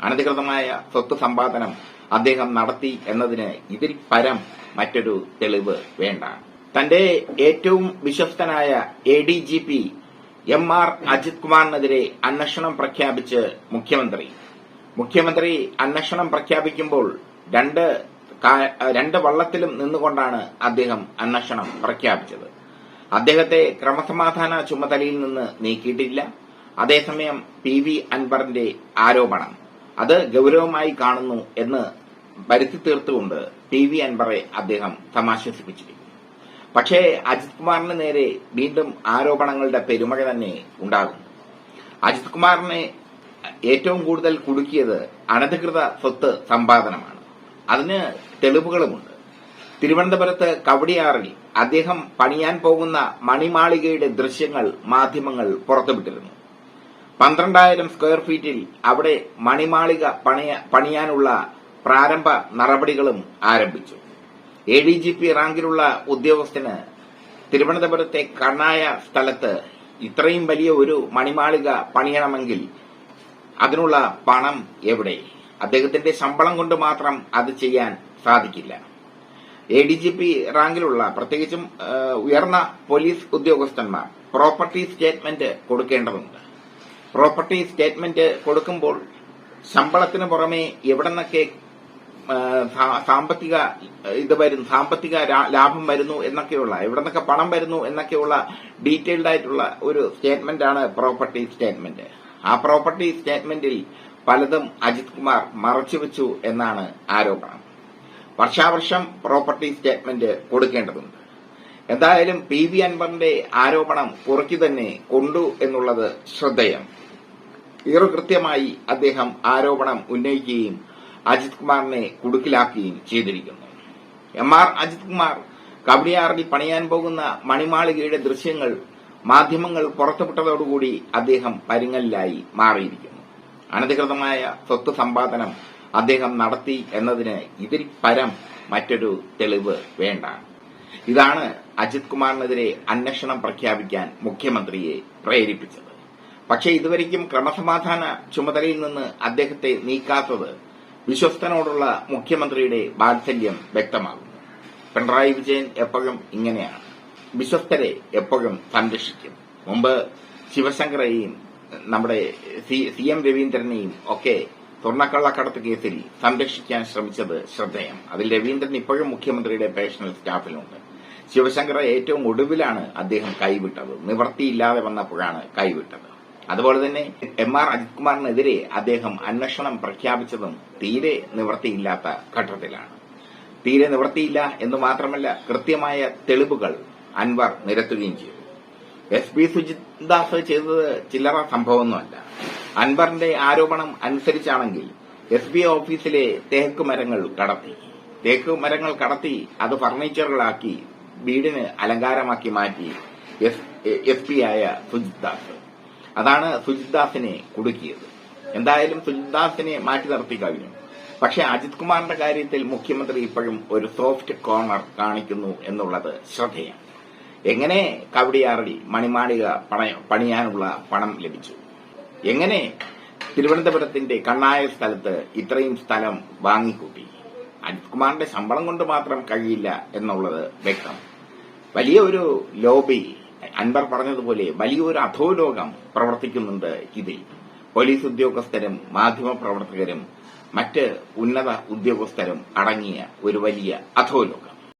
അനധികൃതമായ സ്വത്ത് സമ്പാദനം അദ്ദേഹം നടത്തി എന്നതിന് ഇതിൽ പരം മറ്റൊരു തെളിവ് വേണ്ട. തന്റെ ഏറ്റവും വിശ്വസ്തനായ ADGP MR അജിത് കുമാറിനെതിരെ അന്വേഷണം പ്രഖ്യാപിച്ച് മുഖ്യമന്ത്രി അന്വേഷണം പ്രഖ്യാപിക്കുമ്പോൾ രണ്ട് വള്ളത്തിലും നിന്നുകൊണ്ടാണ് അദ്ദേഹം അന്വേഷണം പ്രഖ്യാപിച്ചത്. അദ്ദേഹത്തെ ക്രമസമാധാന ചുമതലയിൽ നിന്ന് നീക്കിയിട്ടില്ല. അതേസമയം PV അൻവറിന്റെ ആരോപണം അത് ഗൌരവമായി കാണുന്നു എന്ന് വരുത്തി തീർത്തുകൊണ്ട് PV അൻവറെ അദ്ദേഹം സമാശ്വസിപ്പിച്ചിരിക്കുന്നു. പക്ഷേ അജിത് കുമാറിന് നേരെ വീണ്ടും ആരോപണങ്ങളുടെ പെരുമഴ തന്നെ ഉണ്ടാകുന്നു. അജിത് കുമാറിനെ ഏറ്റവും കൂടുതൽ കുടുക്കിയത് അനധികൃത സ്വത്ത് സമ്പാദനമാണ്. അതിന് തെളിവുകളുമുണ്ട്. തിരുവനന്തപുരത്ത് കവടിയാറിൽ അദ്ദേഹം പണിയാൻ പോകുന്ന മണിമാളികയുടെ ദൃശ്യങ്ങൾ മാധ്യമങ്ങൾ പുറത്തുവിട്ടിരുന്നു. 12,000 സ്ക്വയർ ഫീറ്റിൽ അവിടെ മണിമാളിക പണിയാനുള്ള പ്രാരംഭ നടപടികളും ആരംഭിച്ചു. ADGP റാങ്കിലുള്ള ഉദ്യോഗസ്ഥന് തിരുവനന്തപുരത്തെ കണ്ണായ സ്ഥലത്ത് ഇത്രയും വലിയ ഒരു മണിമാളിക പണിയണമെങ്കിൽ അതിനുള്ള പണം എവിടെ? അദ്ദേഹത്തിന്റെ ശമ്പളം കൊണ്ട് മാത്രം അത് ചെയ്യാൻ സാധിക്കില്ല. ADGP റാങ്കിലുള്ള പ്രത്യേകിച്ചും ഉയർന്ന പോലീസ് ഉദ്യോഗസ്ഥന്മാർ പ്രോപ്പർട്ടി സ്റ്റേറ്റ്മെന്റ് കൊടുക്കേണ്ടതുണ്ട്. പ്രോപ്പർട്ടി സ്റ്റേറ്റ്മെന്റ് കൊടുക്കുമ്പോൾ ശമ്പളത്തിന് പുറമെ എവിടെന്നൊക്കെ സാമ്പത്തിക ലാഭം വരുന്നു എന്നൊക്കെയുള്ള എവിടെന്നൊക്കെ പണം വരുന്നു എന്നൊക്കെയുള്ള ഡീറ്റെയിൽഡ് ആയിട്ടുള്ള ഒരു സ്റ്റേറ്റ്മെന്റ് ആണ് പ്രോപ്പർട്ടി സ്റ്റേറ്റ്മെന്റ്. ആ പ്രോപ്പർട്ടി സ്റ്റേറ്റ്മെന്റിൽ പലതും അജിത് കുമാർ മറച്ചുവെച്ചു എന്നാണ് ആരോപണം. വർഷാവർഷം പ്രോപ്പർട്ടി സ്റ്റേറ്റ്മെന്റ് കൊടുക്കേണ്ടതുണ്ട്. എന്തായാലും PV അൻവറിന്റെ ആരോപണം പുറത്തു തന്നെ കൊണ്ടു എന്നുള്ളത് ശ്രദ്ധേയം. കൃത്യമായി അദ്ദേഹം ആരോപണം ഉന്നയിക്കുകയും അജിത് കുമാറിനെ കുടുക്കിലാക്കുകയും ചെയ്തിരിക്കുന്നു. MR അജിത് കുമാർ കവടിയാറിൽ പണിയാൻ പോകുന്ന മണിമാളികയുടെ ദൃശ്യങ്ങൾ മാധ്യമങ്ങൾ പുറത്തുവിട്ടതോടുകൂടി അദ്ദേഹം പരിങ്ങലിലായി മാറിയിരിക്കുന്നു. അനധികൃതമായ സ്വത്ത് സമ്പാദനം അദ്ദേഹം നടത്തി എന്നതിന് ഇതിൽ പരം മറ്റൊരു തെളിവ് വേണ്ട. ഇതാണ് അജിത് കുമാറിനെതിരെ അന്വേഷണം പ്രഖ്യാപിക്കാൻ മുഖ്യമന്ത്രിയെ പ്രേരിപ്പിച്ചത്. പക്ഷേ ഇതുവരെയ്ക്കും ക്രമസമാധാന ചുമതലയിൽ നിന്ന് അദ്ദേഹത്തെ നീക്കാത്തത് വിശ്വസ്തനോടുള്ള മുഖ്യമന്ത്രിയുടെ വാത്സല്യം വ്യക്തമാകുന്നു. പിണറായി വിജയൻ എപ്പോഴും ഇങ്ങനെയാണ്, വിശ്വസ്തരെ എപ്പോഴും സംരക്ഷിക്കും. മുമ്പ് ശിവശങ്കറേയും നമ്മുടെ CM രവീന്ദ്രനെയും ഒക്കെ സ്വർണ്ണക്കള്ളക്കടത്ത് കേസിൽ സംരക്ഷിക്കാൻ ശ്രമിച്ചത് ശ്രദ്ധേയം. അതിൽ രവീന്ദ്രൻ ഇപ്പോഴും മുഖ്യമന്ത്രിയുടെ പേഴ്സണൽ സ്റ്റാഫിലുണ്ട്. ശിവശങ്കർ ഏറ്റവും ഒടുവിലാണ് അദ്ദേഹം കൈവിട്ടത്, നിവൃത്തിയില്ലാതെ വന്നപ്പോഴാണ് കൈവിട്ടത്. അതുപോലെ തന്നെ MR അജിത് കുമാറിനെതിരെ അദ്ദേഹം അന്വേഷണം പ്രഖ്യാപിച്ചതും തീരെ നിവൃത്തിയില്ലാത്ത ഘട്ടത്തിലാണ്. തീരെ നിവൃത്തിയില്ല എന്ന് മാത്രമല്ല, കൃത്യമായ തെളിവുകൾ അൻവർ നിരത്തുകയും ചെയ്തു. SP സുജിത് ദാസ് ചെയ്തത് ചില്ലറ സംഭവമൊന്നുമല്ല. അൻവറിന്റെ ആരോപണം അനുസരിച്ചാണെങ്കിൽ SB ഓഫീസിലെ തേക്ക് മരങ്ങൾ കടത്തി അത് ഫർണിച്ചറുകളാക്കി വീടിന് അലങ്കാരമാക്കി മാറ്റി SP ആയ സുജിത് ദാസ്. അതാണ് സുജിത് ദാസിനെ കുടുക്കിയത്. എന്തായാലും സുജിത് ദാസിനെ മാറ്റി നിർത്തി കഴിഞ്ഞു. പക്ഷേ അജിത് കുമാറിന്റെ കാര്യത്തിൽ മുഖ്യമന്ത്രി ഇപ്പോഴും ഒരു സോഫ്റ്റ് കോർണർ കാണിക്കുന്നു എന്നുള്ളത് ശ്രദ്ധേയം. എങ്ങനെ കവടിയാറിൽ മണിമാളിക പണിയാനുള്ള പണം ലഭിച്ചു? എങ്ങനെ തിരുവനന്തപുരത്തിന്റെ കണ്ണായ സ്ഥലത്ത് ഇത്രയും സ്ഥലം വാങ്ങിക്കൂട്ടി? അജിത് കുമാറിന്റെ ശമ്പളം കൊണ്ട് മാത്രം കഴിയില്ല എന്നുള്ളത് വ്യക്തം. വലിയ ഒരു ലോബി, അൻവർ പറഞ്ഞതുപോലെ വലിയൊരു അധോലോകം പ്രവർത്തിക്കുന്നുണ്ട് ഇതിൽ. പോലീസ് ഉദ്യോഗസ്ഥരും മാധ്യമപ്രവർത്തകരും മറ്റ് ഉന്നത ഉദ്യോഗസ്ഥരും അടങ്ങിയ ഒരു വലിയ അധോലോകം.